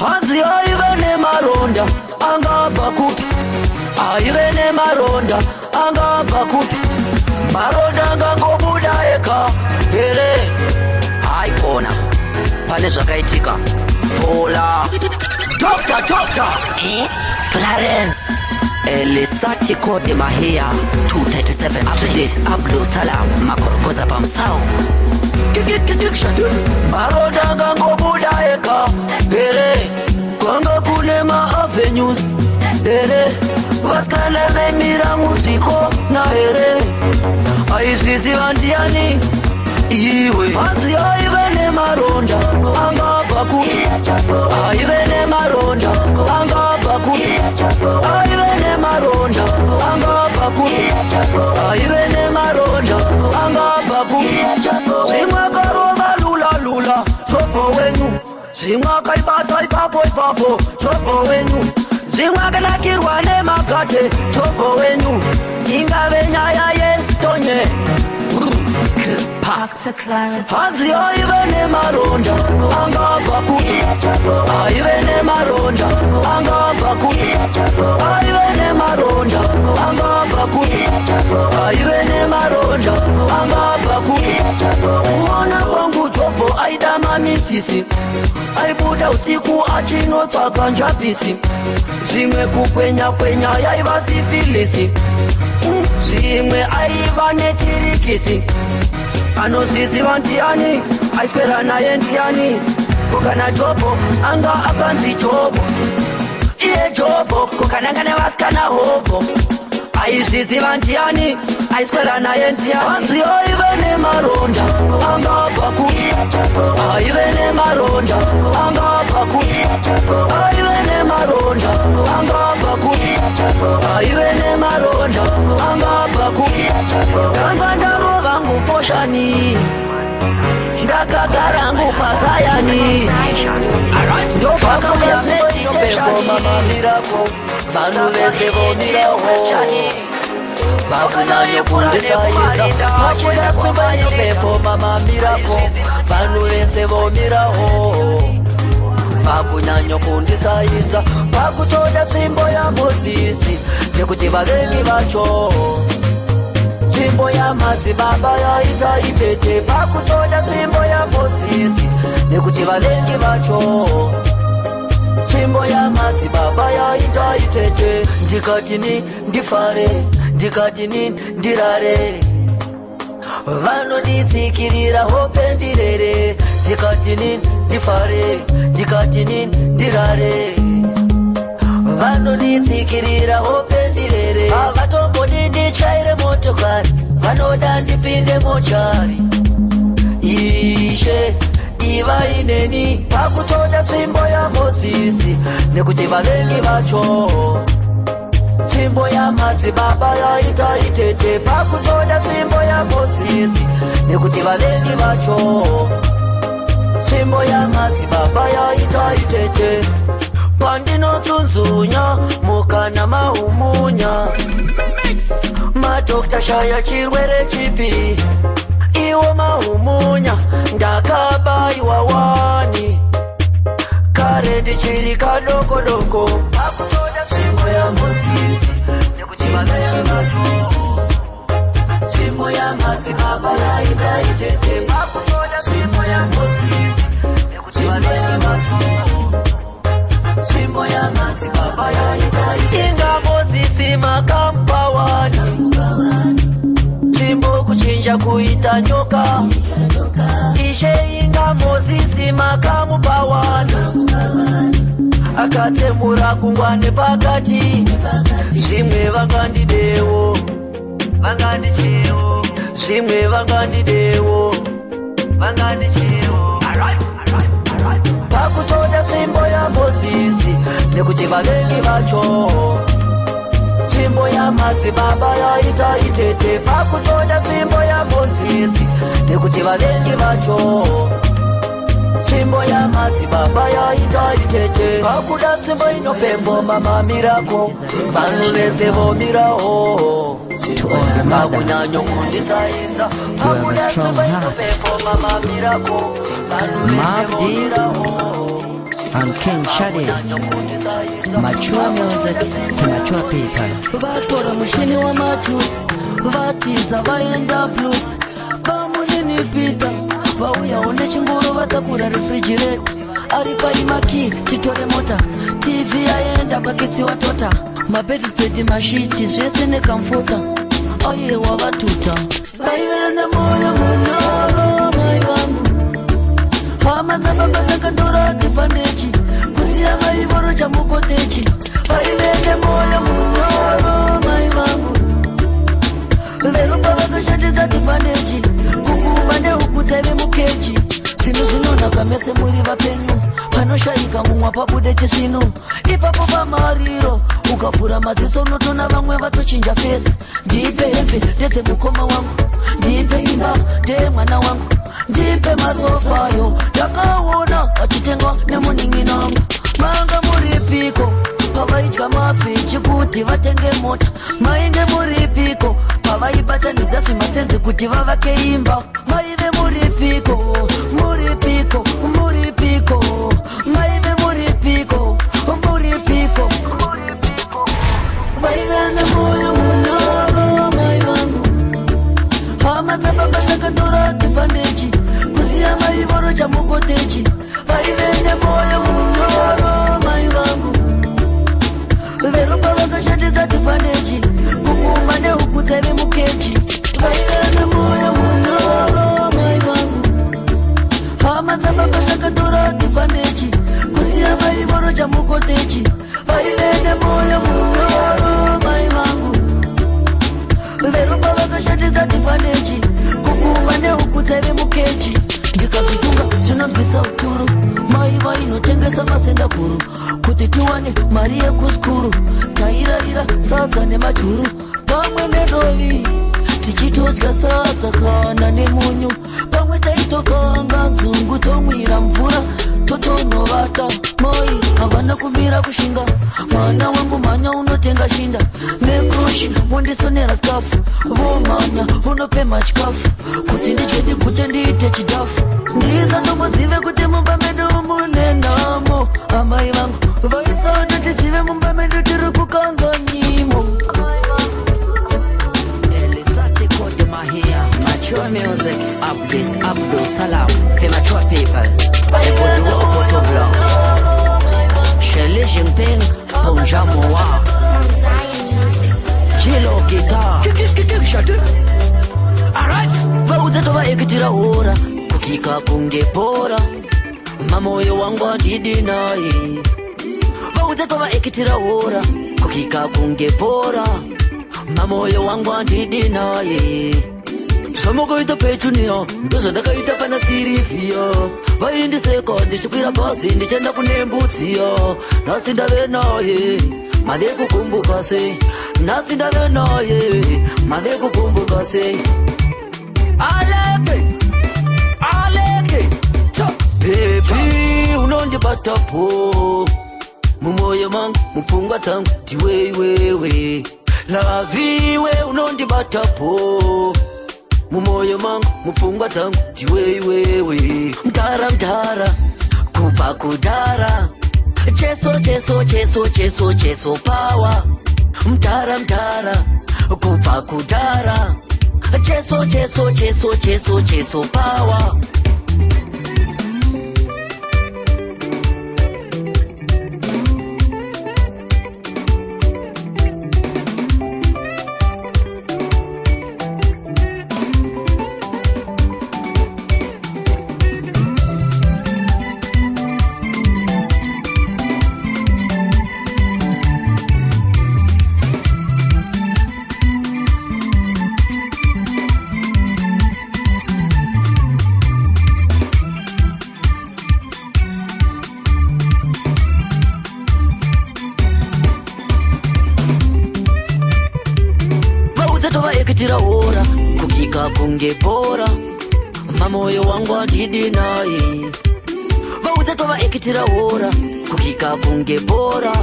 Hanzi aive nemaronda angabva kupi, aive nemaronda angabva kupi, maronda angangobuda eka here. Haikona pane zvakaitika. Hola Doctor Clarence Elisati Kode Mahia 237 Street Abdul Salam Makorokoza Pamsao maronda angangobuda eka here. Kwanga kune ma-avenues here, vaskana vemira muziko na here. Aizvizi vandiani iwe. Hanzi aive nemaronda angabva kupi, aive nemaronda angabva kupi, aive nemaronda angabva kupi, aive nemaronda angabva kupi. Zvimwe karova lula chopo wenyu, zvimwe akaibata ipapo chopo wenyu, zvimwe akanakirwa nemakate chopo wenyu, ingave nyaya yesitonye. Hanzi aive nemaronda angabva kupi, aive nemaronda angabva kupi, aive nemaronda angabva kupi, aive nemaronda angabva kupi. Kuona kwangu chopo aida mamisisi, aibuda usiku achinotsvaka njapisi, zvimwe kukwenya yaiva sifilisi, zvimwe aiva netirikisi. Anozviziva ndiani, aiswera naye ndiani. Kukana Jobo anga akanzi Jobo, iye Jobo kukananga nevasikana hobo. Aizviziva ndiani, aiswera naye ndiani. Hanzi aive nemaronda angabva kupi, aive nemaronda angabva kupi, aive nemaronda angabva kupi, aive nemaronda angabva kupi. Kanga ndarova nguposhani, ndakagara ngupazayani. Ndopakauya meditation, vanhu vese vomirawo, vakunanya kundisaisa, pachida tsubanyo performa mamirako, vanhu vese vomirawo, vakunanya kundisaisa, pakutoda tsvimbo yaMozisi nekuti vavengi vacho. Tsvimbo yamadzibaba yaita itete, pakutoda tsvimbo yaMozisi nekuti vavengi vacho. Tsvimbo yamadzibaba yaita itete, ndikatini ndifare, ndikatini ndirare, vanonditsikirira hope ndirere. Ndikatini ndifare, ndikatini ndirare, vanonditsikirira hope ndirere. Havatombodi ndityaire motokari, vanoda ndipinde mochari. Ishe ivaineni, pakutoda tsvimbo yaMozisi nekuti vavengi vacho. Tsvimbo yamadzibaba yaita itete, pakutoda tsvimbo yaMozisi nekuti vavengi vacho. Tsvimbo yamadzibaba yaita itete, pandinotsunzunya mukana mahumunya. Madokta shaya chirwere chipi, iwo mahumunya ndakabaiwa wani, kare ndichiri kadoko. Pakutoda tsvimbo yaMozisi nekuti vavengi vacho. Tsvimbo yamadzibaba yaita itete, pakutoda tsvimbo yaMozisi nekuti vavengi vacho. Tsvimbo yamadzibaba yaita itete, inga Mozisi makampa wani, tsvimbo kuchinja kuita nyoka. Ishe inga Mozisi makamupa wani, akatemura kungwane pakati. Zvimwe vangandidewo, vangandichewo, zvimwe vangandidewo, vangandichewo. Pakutoda tsvimbo yaMozisi nekuti vavengi vacho. Tsvimbo yamadzibaba yaita itete, pakutoda tsvimbo yaMozisi nekuti vavengi vacho. Tsvimbo yamadzibaba yaita itete, pakuda tsvimbo inoperforma mamirako, vanhu vese vomirawo. Vakunanya kundisaisa, pakuda tsvimbo inoperforma mamirako, vanhu vese vomirawo. and King Shadi. Mature music, the mature people. Vatora mushini wa machusi, vatiza vaenda blues. Pamunini pita, vauya one chinguru vatakura refrigerator. Aripa imaki, chitore mota, TV aenda bakiti watota. Mabedi spedi mashiti, zvese nekamfuta. Oye wavatuta. Vaivende moyo munyoro, mai vangu. Hamazababa zakadora tifandechi, kusiya maivoro chamukotechi. Vaivende moyo munyoro, mai vangu. Verupa vakashandisa tifandechi, kukuvane ukuteve mukechi. Sinu zvinona kamese muri vapenyu, panoshaika mumwa pabude chisvinu. Ipapo pamariro, ukavhura maziso unotona vamwe vatochinja fesi. Ndipe hembe, ndete mukoma wangu. Ndipe imba, ndeye mwana wangu. Ndipe masofayo, ndakaona achitengwa nemuning'ina wangu. Manga muripiko, pavaidya mafichi kuti vatenge mota. Mainge muripiko, pavaibatanidza zvimasenzi kuti vavake imba. Maive muripiko, muripiko, muripiko. Maive muripiko, muripiko. Vaivende moyo munyoro, mai vangu. Hamazababa zakadora tifandechi, kusiya maivoro chamukotechi. Vaivende moyo munyoro, mai vangu. Verupa vakashandisa tifandechi, kukuma neukuteve mukechi. Vaivende moyo munyoro, mai vangu. Hamazababa zakadora tifandechi, kusiya maivoro chamukotechi. Vaivende moyo munyoro, mai vangu. Verupa vakashandisa tifandechi, kukuma neukuteve mukechi. Ndikazvisunga zvinobvisa uturu, maiva inotengesa masendakuru, kuti tiwane mari yekuskuru. Tairarira sadza nemajuru, pamwe nedovi tichitodya sadza kana nemunyu. Pamwe taitokanga nzungu tomwira mvura, totonovata. Mai havana kumira kushinga, mwana wangu manya unotenga shinda. Nekrushi wondisonera skafu, vomanya unopema chikafu, kuti ndidye ndikute ndiite chidafu. Ndisatombozive kuti mumba medu munenamo. Amai vangu vaisauta tizive mumba medu tiri kukanganyimo. Elisati kode mahia, mature music, updates, Abdul Salam, the mature people. Everybody walk out of love. Shelly Jinping, Ponjamo wa Jilo guitar. Shut up. Alright. Vaude tova ekitira ora, kukika kunge pora. Mamoyo wangu andidi nae. Vaude tova ekitira ora, kukika kunge pora. Mamoyo wangu andidi nae. Samogoita pechunia, ndoza ndakaita pana sirifia. Vaindi sekondi chikwira basi ndichenda kunembutsia. Nasi ndave naye, mave kukumbuka sei. Nasi ndave naye, mave kukumbuka sei. Aleke Baby, unondibata po mumoyo mangu, mupfungwa tangu tiwewewe. Laviwe unondibata po mumoyo mangu, mupfungwa tangu tiwewewe. Mtara mtara, kupa kudara. Cheso cheso cheso cheso cheso power. Mtara mtara, kupa kudara. Cheso cheso cheso cheso cheso power. Ora, kukika kunge pora. Mamoyo wangu andidi nae. Vaude tova ekitira ora, kukika kunge pora.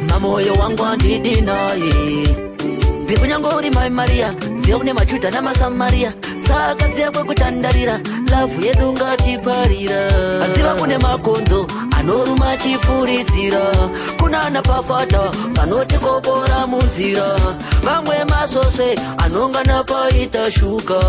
Mamoyo wangu andidi nae. Bikunyango Mai Maria, zione machuta na masamaria. Saka ziakwe kutandarira, lavu yedu ngatiparira. Aziva kune makonzo, anoruma vachifuridzira kunana pafata vanotikobora munzira vamwe masose anongana paita shuka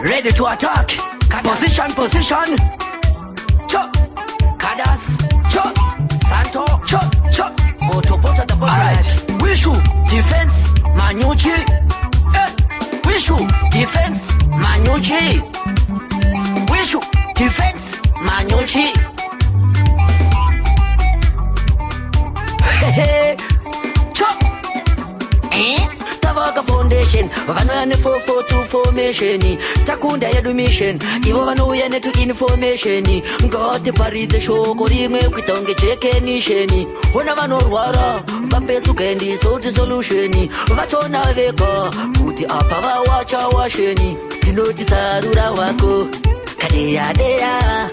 ready to attack. Position. Chop. Kadas. Chop. Santo. Chop. Otobota the bottom. Alright. Wishu. Defense. Manyuchi. Wishu. Defense. Manyuchi. Wishu. Defense. Manyuchi. Chop. Tavaka foundation vanoya ne 442 formation takunda yedu mission ivo vanouya netu information ngati parite shoko rimwe kuita unge jekenisheni ona vanorwara vapesuka endi soti solution vachona vega kuti apa vawacha washeni tinoti tarura wako kadeya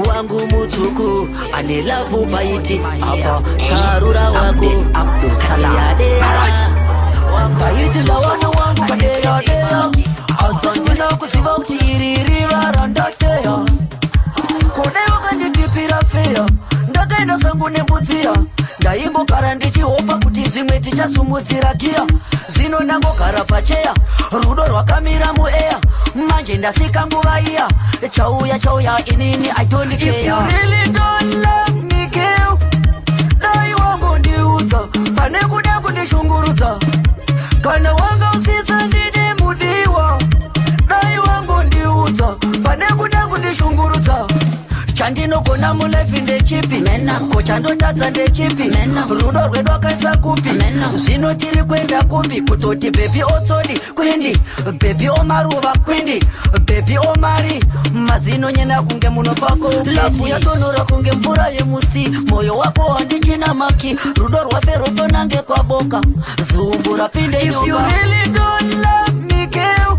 wangu mutsuku ane love baiti apa tarura wako kadeya Kaiti lawana wangu kadeya Asandina kusiva utiri varandateya Kodeo kanditipira feya Ndakaenda sangu nembudzia Ndaingo kara ndichihopa kuti zimwe tichasumudzira kia Zino nango kara pacheya Rudo rwakamira mueya Manje ndasika nguva iya Chauya inini I don't care If you really don't love me girl Dai wangu ndiudza Pane kuda kundishungurudza Kana wanga usisa ndine mudiwa Dai wangu ndiudza Pane kuda kundishungurudza Chandinogona mulife ndechipi Kochandotadza ndechipi Rudo rwedu akaisa kupi Zvino tiri kwenda kupi Kutoti baby otsodi kwindi Baby omaruva kwindi Baby omari Mazino nyena kunge muno pako Lafu yatonora kunge mvura yemusi Moyo wako wandichina maki Rudo rwafe rotonange kwa boka Zumbura pinde nyumba If you really don't love me girl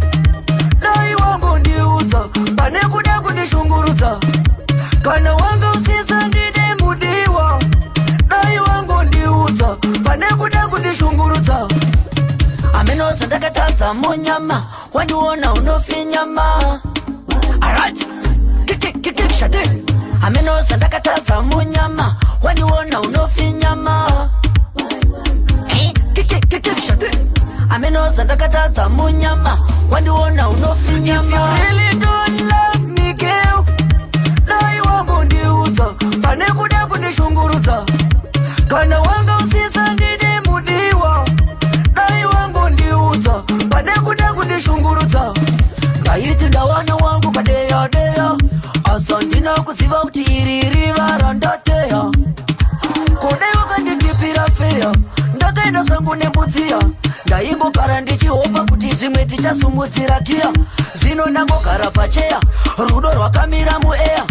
Dai wangu ndiudza Pane kuda kundishungurudza Kana wanga usisa ndine mudiwa Dai wangu ndiudza Pane kuda kundishungurudza Amenosa ndakatadza munyama Wandiona unofinyama Alright Kiki shate Amenosa ndakatadza munyama Wandiona unofinyama Kiki shate Amenosa ndakatadza munyama Wandiona unofinyama If you really don't love me girl Dai wangu ndiudza Pane kuda kundishungurudza Kana wanga usisa ndine mudiwa Dai wangu ndiudza Pane kuda kundishungurudza Ngaiti ndawana wangu kadeya Asandina kusiva kuti iri varandateya Kodeo kanditipira feya Ndakaenda sangu nembudzia Ndaingogara ndichihopa kuti zvimwe tichasumudzira kia Zvino ndangogara pacheya Rudo rwakamira mueya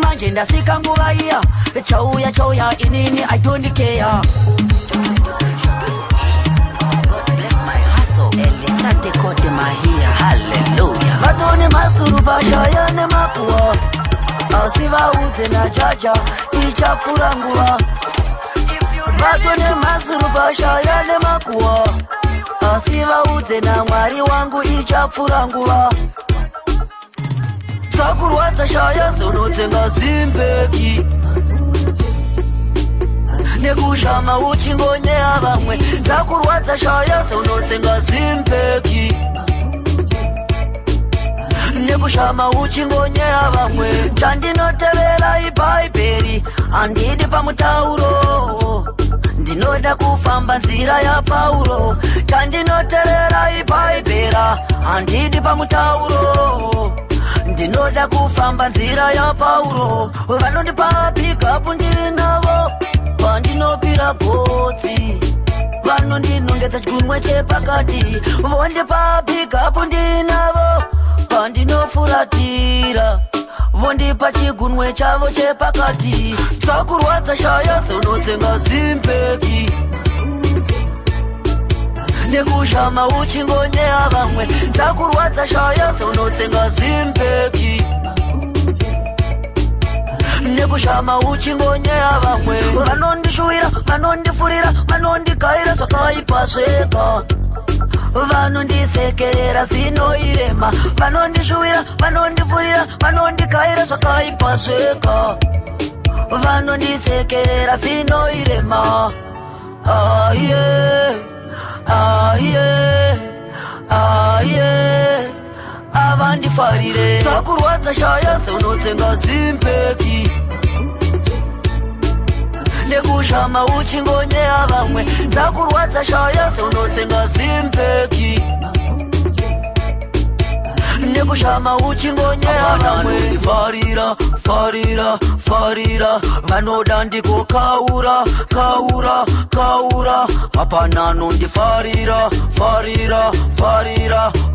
Manje ndasika nguva iya Chauya inini I don't care God bless my hustle Elisate kote mahia Hallelujah Vatone masuru vashaya nemakuwa Asivaudze na chacha Ichapfura nguva Vatone masuru vashaya nemakuwa Asivaudze na mwari wangu Ichapfura nguva Takurwadza shaya sonotsenga zimbeki Nekushama uchingonya vamwe Takurwadza shaya sonotsenga zimbeki Nekushama uchingonya vamwe Chandinotevera ibhaibheri Andidi pamutauro Ndinoda kufamba nzira ya Paulo Chandinoterera ibhaibhera Andidi pamutauro Ndinoda kufamba nzira ya Paulo Vanondipa pick up ndinavo Vandinopira gotsi Vanondinongedza chikunwe chepakati Vondipa pick up ndinavo Vandinopira vofuratira vondipa chigunwe chavo chepakati tsakurwadza shaya seunotsenga zimpeki nekushama uchingonya vamwe tsakurwadza shaya seunotsenga zimpeki nekushama uchingonya vamwe vanondishuwira vanondifurira vanondikaira zvakaipa zvega vanondisekerera zinoirema vanondishuwira vanondifurira vanondikaira zvakaipa zvega vanondisekerera zinoirema avandifarire tsakurwadza shaya seunotsenga zimpeki nekushama uchingonya vamwe tsakurwadza shaya seunotsenga zimpeki nekushama uchingonya vamwe farira vanoda ndikokaura hapana anondifarira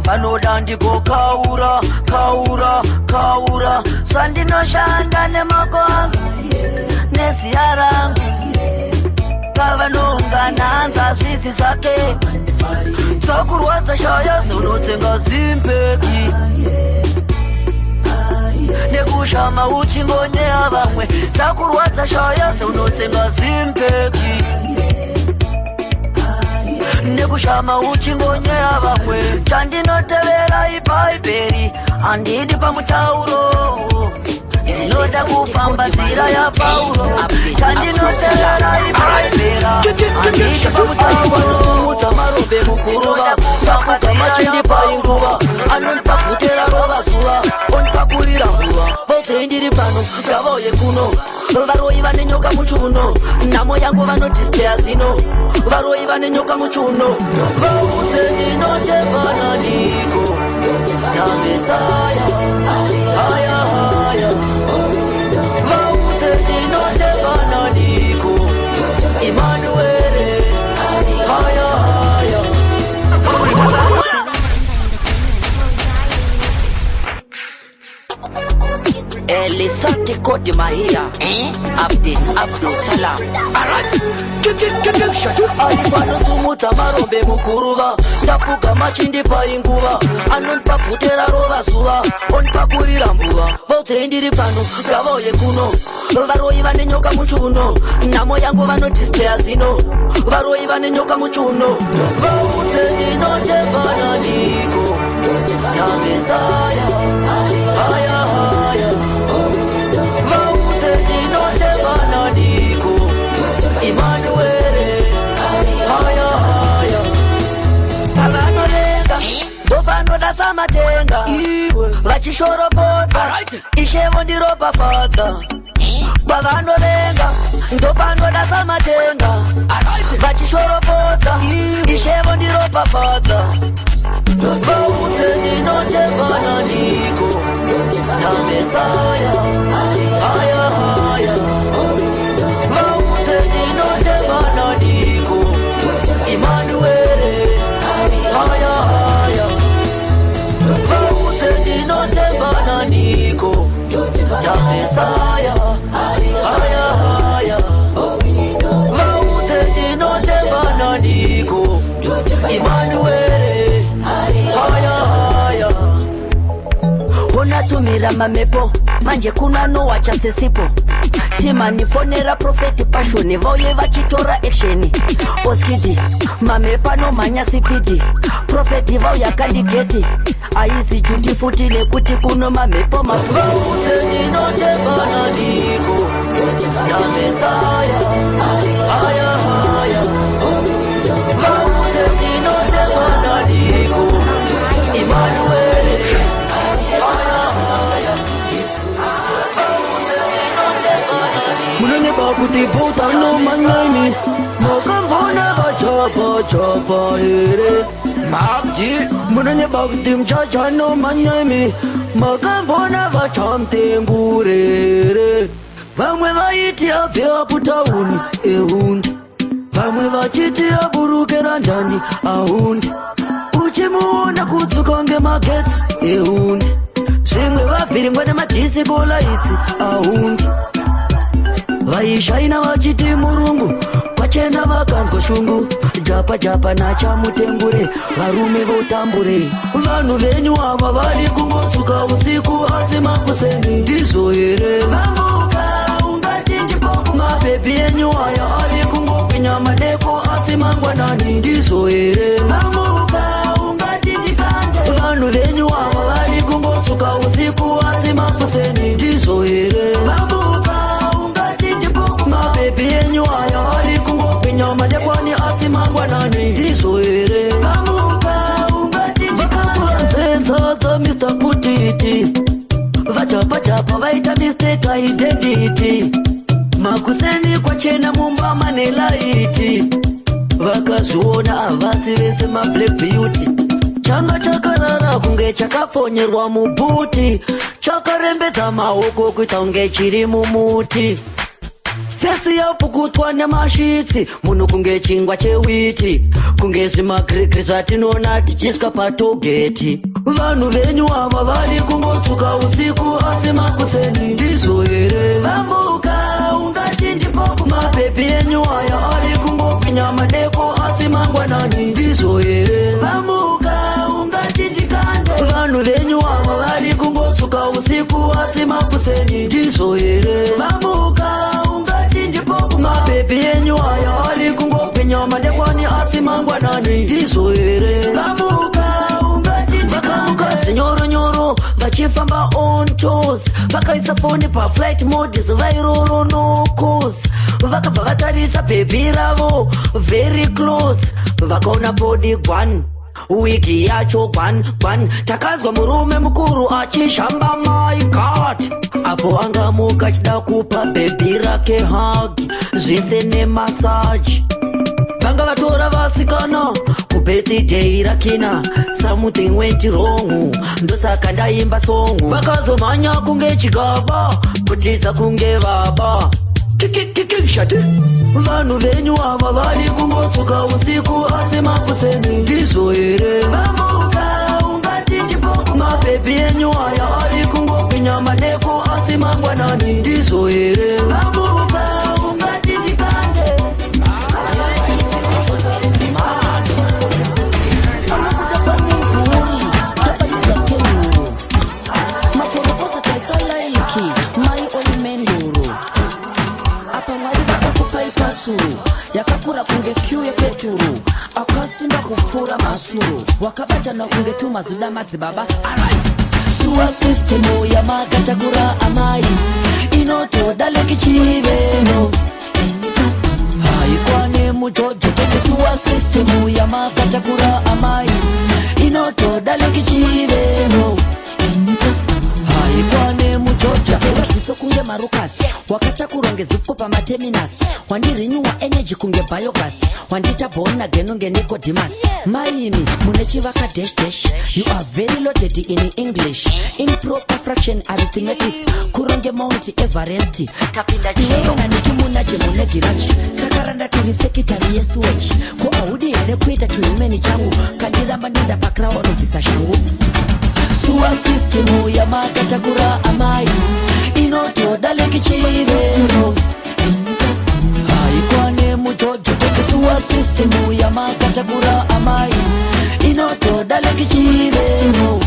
vanoda ndikokaura zvandinoshanda nemako angu neziya rangu pavanongana hanza zvizi zvake tsakurwadza shaya seunotsenga zimpeki nekushama uchingonya vamwe tsakurwadza shaya seunotsenga zimpeki nekushama uchingonya vamwe chandinotevera ibhaibheri handidi pamutauro inoda kufamba nzira ya Paulo chandinotevera ibhaibheri handidi pamutauro marombe mukuruva takuka machindi painguva anonipa bvutera rova zuva onipakurira nguva vodzei ndiri pano ngavauye kuno varoi vane nyoka muchiuno nhamo yangu vanodispeya zino varoi vane nyoka muchiuno vaudze ndinotevana ndiko namesaya haya vaudze ndinotevana ndiko Emmanuel haya Elisati Kodi Mahia Abdis Abdul Salam Alright Alibano tumutsa marombe mukuruva ndapuka machindi painguva anonipa bvutera rova zuva onipakurira mbuva vodzei ndiri pano ngavauye kuno varoi vane nyoka muchiuno nhamo yangu vanodispeya zino varoi vane nyoka muchiuno vaudze ndinotevana ndiko namesaya haya vaudze ndinotevana ndiko Emmanuel haya pavanorenga ndopanoda samatenga vachishorobodza ishevo ndiropafadza pavanorenga ndopanoda samatenga vachishorobodza ishevo ndiropafadza vaudze ndinotevana ndiko namesaya haya vaudze ndinotevana ndiko Emmanuel haya vaudze ndinotevana ndiko namesaya haya vaudze ndinotevana ndiko Emmanuel haya unatumira mamepo manje kuna nowacha sesipo timanifonera profeti pashoni vauye vachitora action oskidi mamepa nomhanya sipidi profeti vauya kandigeti aizi juti futi nekuti kuno mamepo mafuti ndinotevana ndiko namesaya haya vaudze ndinotevana ndiko Emmanuel munenge bakuti butano manyaimi mokambona vachapa here mabji munenge bakuti mchachano manyaimi makambona vachamtengurere vamwe vaiti abve aputauni ehundi vamwe vachiti aburukera ndani ahundi uchimuona kutsuka ngemagetsi ehundi Zvimwe vavhiringwa nemadhisiko laitsi ahungi. Vaishaina vachiti murungu, pachena vakanzwa shungu. Japa japa nachamutengure, varume votambure. Vanhu venyu ava vari kungotsuka usiku asi makuseni ndizvo here. Vamuka ungati ndipoku, mabhebhi enyu aya ari kungopinya madeko asi mangwanani ndizvo here. Vamuka ungati ndikande, vanhu venyu ava vari kungotsuka usiku asi makuseni ndizvo here. Vamuka ungati ndipoku, mabhebhi enyu aya ari kungopinya madekwani asi mangwanani ndizvo here. Vamuka ungati vakakuranzenzadza Mr. Kutiti, vachapa vaita mistake identity. Makuseni kwachena mumba mane laiti, vakazviona havasi vese mablack beauty. Changa chakarara kunge chakapfonyerwa mubhuti, chakarembedza maoko kuita kunge chiri mumuti. Fesi yapukutwa nemashitsi, munhu kunge chingwa chewiti, kunge zvimagrigri zvatinoona tichisvika patogeti. Vanhu venyu ava vari kungotsuka usiku asi makuseni ndizvo here. Vamuka ungati ndipoku, mabhebhi enyu aya ari kungopinya madeko asi mangwanani ndizvo here. Vamuka ungati ndikande, vanhu venyu ava vari kungotsuka usiku asi makuseni ndizvo here. Vamuka ungati ndipoku, mabhebhi enyu aya ari kungopinya madekwani asi mangwanani ndizvo here. Vamuka ungati vakamuka zvinyoronyoro vachifamba on toes, vakaisa foni paflight modes vairoro no course. Vakabva vatarisa bhebhi ravo very close, vakaona body gwan, wigi yacho gwan. Takanzwa murume mukuru achishamba my god, apo angamuka achida kupa bhebhi rake hug, zvise nemasaji. Vanga vatora vasikana kubirthday rakina, something went wrong, ndosaka ndaimba song. Vakazomhanya kunge chigaba, kutiza kunge baba. Shati, vanhu venyu ava vari kungotsuka usiku asi makuseni ndizvo here. Vamuka ungati ndipoku, mabhebhi enyu aya ari kungopinya madeko asi mangwanani ndizvo here. Vamuka ungati ndikande, amakuda pamuvuri tapatika kenu, makorokosa taisalaiki mai olimenduro. Apa mwari vakakupai pasuru yakakura kunge kiu yepeturu, akasimba kupfuura masuru, wakabatana kunge tumazuda madzibaba. Suwa sistemu yamakatakura amai inotoda lekichiveno, haikwane mujojo teke. Suwa sistemu yamakatakura amai inotoda lekichiveno, haikwane mujojo teke. Kunge marukasi wakatakuronge zipo pamaterminus, wandirinyuwa energy kunge biogas, wandita born again unge Nicodemus. Maimi mune chivaka dash dash, you are very loaded in English, improper fraction arithmetic, kuronge Mount Everest. Tapinda chiona nikimuna chemune girachi, sakaranda kuri sekitari yesu wechi, ko audi hele kuita chumeni changu, kandiramba nenda pakra wanopisa shangu. Suwa systemu yamakatakura amai inotoda lekichiveno, haikwane mujojo teke. Suwa systemu yamakatakura amai inotoda lekichiveno,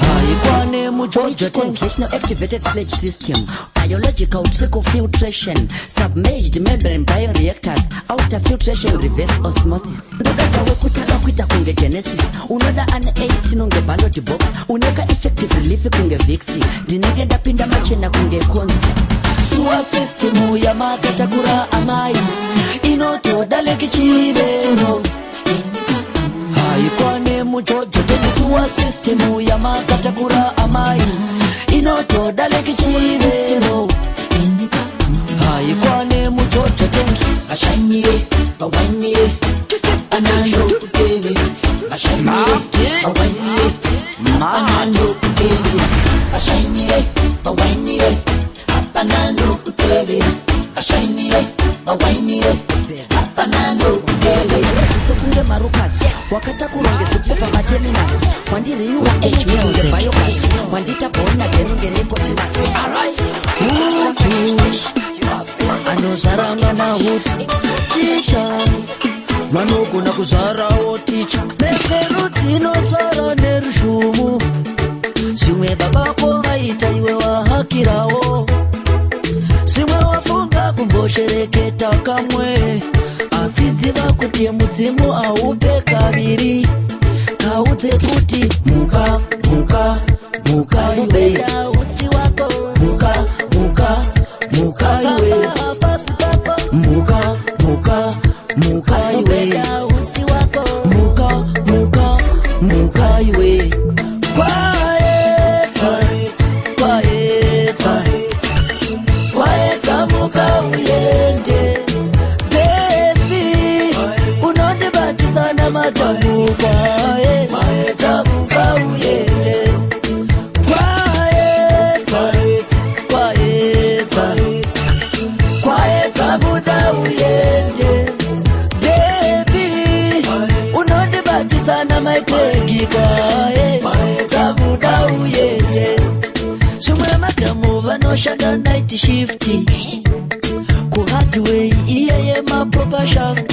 haikwane mujojo teke. Activated sludge system, biological trickle filtration, submerged membrane bioreactors, outer filtration, reverse osmosis. Ndoda wekutaka kuita kunge genesis, unoda an 8 nunge ballot box, uneka effective relief kunge vixi, dinenge ndapinda machena kunge konzi. Suwa systemu yamakatakura amai inotoda lekichiveno, haikwane mujojo teke. Suwa systemu yamakatakura amai inotoda lekichiveno, haikwane mujojo teke. Ashanyire bawanyire anando kutebe, ashanyire bawanyire anando kutebe, ashanyire bawanyire anando kutebe, ashanyire bawanyire anando kutebe. Kunge marukasi wakatakuronge zipo pamaterminus, wandirinyuwa Watch music. Wandita pona kenunge nipo timasi. Alright. Anosaranga na hutu teacher. Vanogona kuzarawo teacher. Neferuti nosara nerushumu. Simwe babako vaita iwe wahakirawo. Simwe wafunga kumboshereketa kamwe. Asiziva kuti mudzimu aupe kaviri. Kaudze kuti muka iwe. Muka iwe. Muka iwe. Muka iwe. Quiet, muka uyende. Baby, unondibatiza na matamuka. Muka uyende. Quiet, muda uyende. Baby, unondibatiza na maitegika. Muda uyende. Shumwe matamu vanoshanda night shift. Kuhatway iyeye maproper shaft.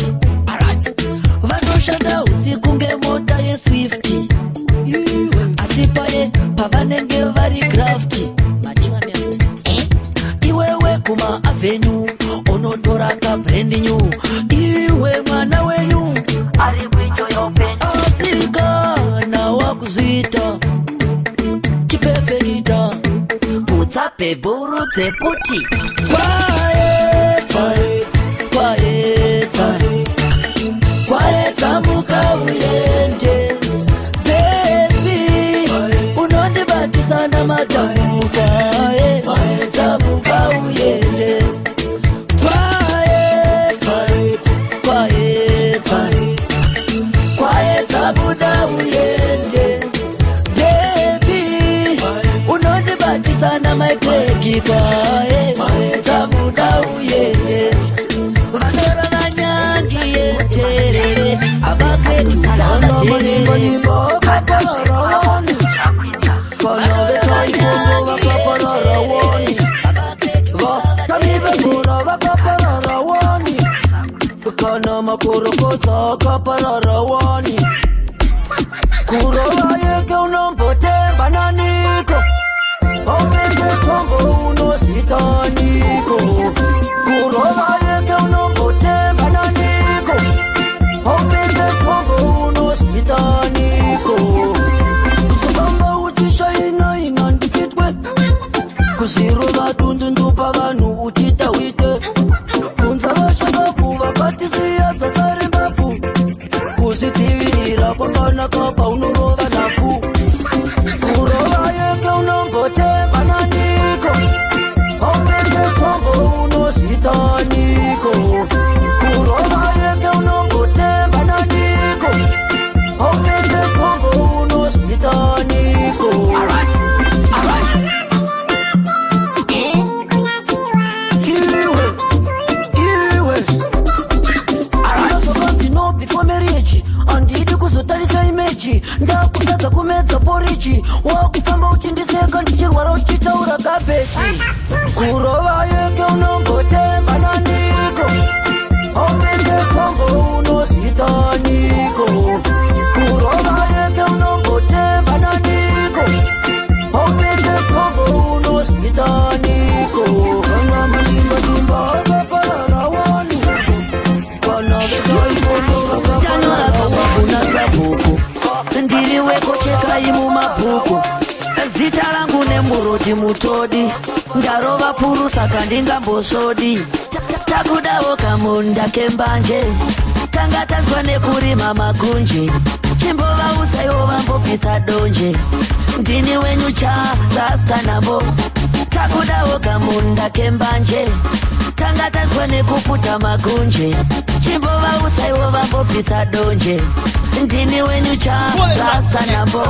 Vanoshanda usiku ngemota ye Swift. Asipaye pavanenge vari craft. Iwewe kuma avenue onotora ka brand new. Iwe mwana wenyu ari kuenjoy open. Asika na wakuzita chipefekita utsape buru tsekuti quiet, muka uyende. Baby, unondibatisa na matamuka. Muka uyende. Quiet, muda uyende. Baby, unondibatisa na maitegika. Muda uyende. Vanora vanyangi yeterere. Abake kusanga terere. Kaparawani. Vanove taikono vakaparawani. Kamive kuna vakaparawani. Kana makorokota kaparawani. Kurova yeke unombotemba naniko. Omenge kongo unositaniko. Kurova yeke unombotemba naniko. Omenge kongo unositaniko. Kusamba uchisha ina ndifitwe. Kusiro vadundu ndupa vanu uchita wite. Kunza vashaka kuva katisiya zasari mbafu. Kusitivirira kwa kana kapa unurova nafu. Kurova yeke unombotemba naniko. Omenge kongo unositaniko. Kurova yeke unombotemba naniko. Omenge kongo unositaniko. Alright. Iwe. Alright. No before marriage. Andidi kuzotarisa image. Ndakutadza kumedza porichi. Wakufamba uchindiseka ndichirwara uchitaura kabeshi. Kurova yeke unombotemba naniko. Omenge kongo unositaniko. Kurova yeke unombotemba naniko. Omenge kongo unositaniko. Kana malimba vakaparawani. Kana vetaikono vakaparawani. Ndiri weko chekai mumabhuku. Zita rangu nemuroti mutodi. Ndarova puru saka ndingambosodi. Takudawo kamunda kembanje. Kanga tanzwa nekurima magunje. Chimbova usaiwo vambopisa donje. Ndini wenyu cha rasta nabo. Takudawo kamunda kembanje. Kanga tanzwa nekuputa magunje. Chimbova usaiwo vambopisa donje. Ndini wenyu cha rasta nabo.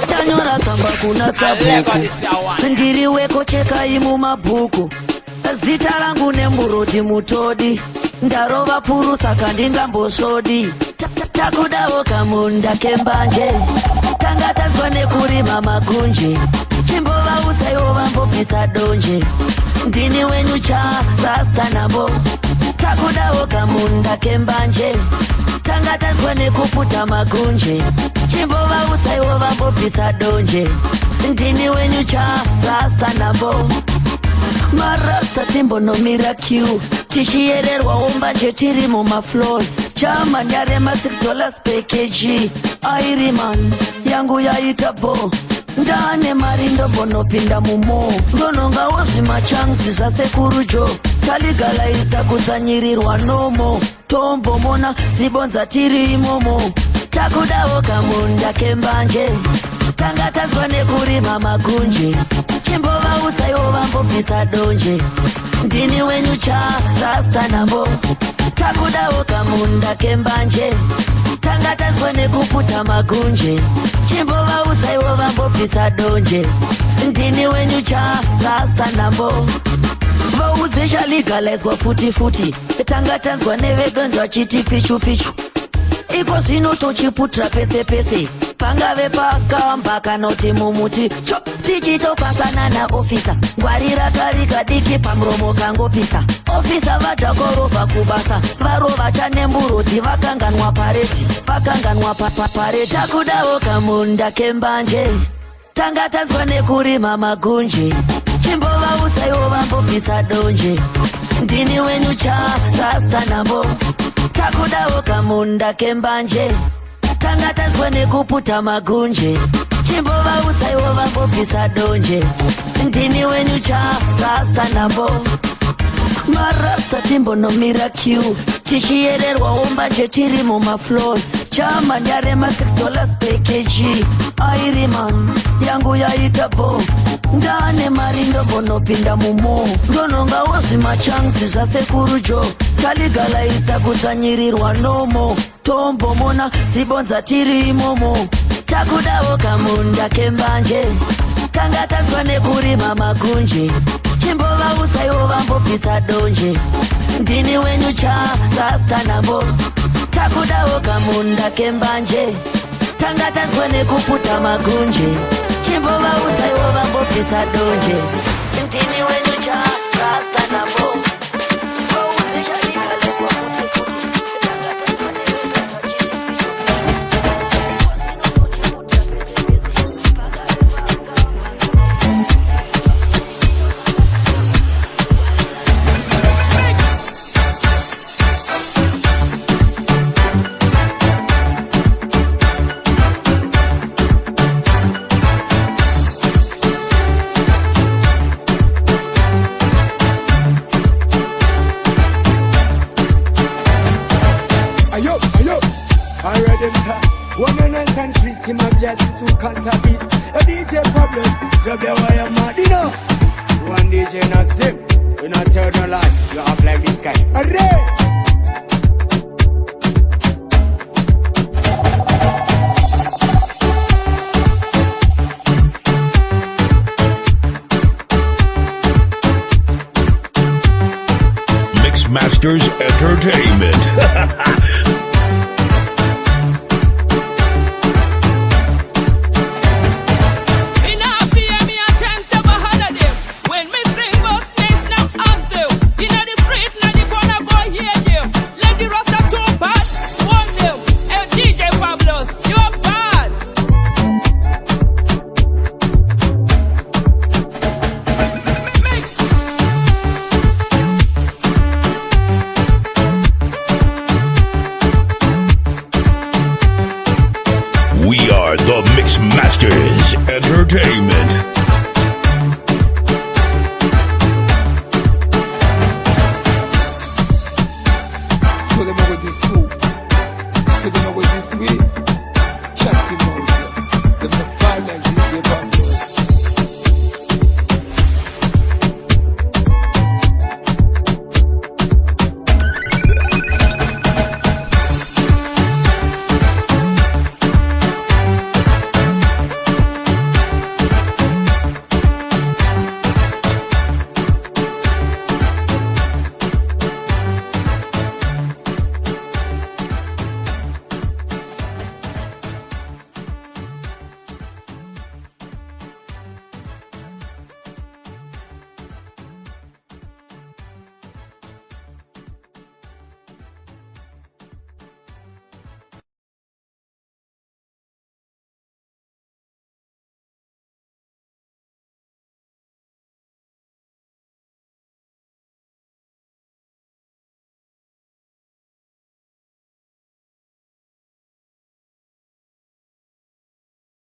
Tanyora samba kuna sabuku. Ndiri weko chekai mumabhuku. Zita rangu nemuroti mutodi. ndarova puru saka ndingambosodi takudawo kamunda kembanje tanga tanzwa nekurima magunje chimbovaudzawo vambobvisa donje ndini wenyu cha rasta nabo takudawo kamunda kembanje tanga tanzwa nekuputa magunje chimbovaudzawo vambobvisa donje ndini wenyu cha rasta nabo marasta timbonomira q tichiyererwawo mbanje tiri mumaflows chamani yarema $6 per kg airiman yangu yaita bo ndane mari ndombonopinda mumo ndonongawo zvimachanzi zvasekurujo taligalaisa kutsanyirirwa nomo tombomona zibonza tiri imomo takudawo kamunda kembanje tanga tanzwa nekurima magunje chimbovaudzawo vambobvisa donje ndini wenyu cha rasta nabo takudawo kamunda kembanje tanga tanzwa nekuputa magunje chimbovaudzawo vambobvisa donje ndini wenyu cha rasta nabo vaudze chaligalaiswa futi tanga tanzwa neveganzwa chiti pichu iko zvino tochiputra pese pangave pakamba kanoti mumuti cho tichitopasana naofisa ngwarira kari kadiki pamuromo kangopisa ofisa vatakorova kubasa varova chanemburoti vakanganwa pareti takudawo kamunda kembanje tanga tanzwa nekurima magunje chimbovaudzawo vambobvisa donje ndini wenyu cha rasta nabo takudawo kamunda kembanje tanga tanzwa nekuputa magunje chimbovaudzawo vambobvisa donje ndini wenyu cha rasta nabo marasta timbonomira q tichiyererwawo mbanje tiri mumaflows chamani yarema $6 per kg airiman yangu yaita bo ndane mari ndombonopinda mumo ndonongawo zvimachanzi zvasekurujo taligalaisa kutsanyirirwa nomo tombomona zibonza tiri imomo takudawo kamunda kembanje tanga tanzwa nekurima magunje chimbovaudzawo vambobvisa donje ndini wenyu cha rasta nabo takudawo kamunda kembanje tanga tanzwa nekuputa magunje chimbovaudzawo vambobvisa donje ndini wenyu cha rasta nabo Team of justice who can't service a DJ Pablos, drop your wire mad, you know. One DJ not sing, you not tell no lie, you act like this guy. Array! Mix Masters Entertainment. We are the Mix Masters Entertainment. So them with this move, so them with this way, chatty mode.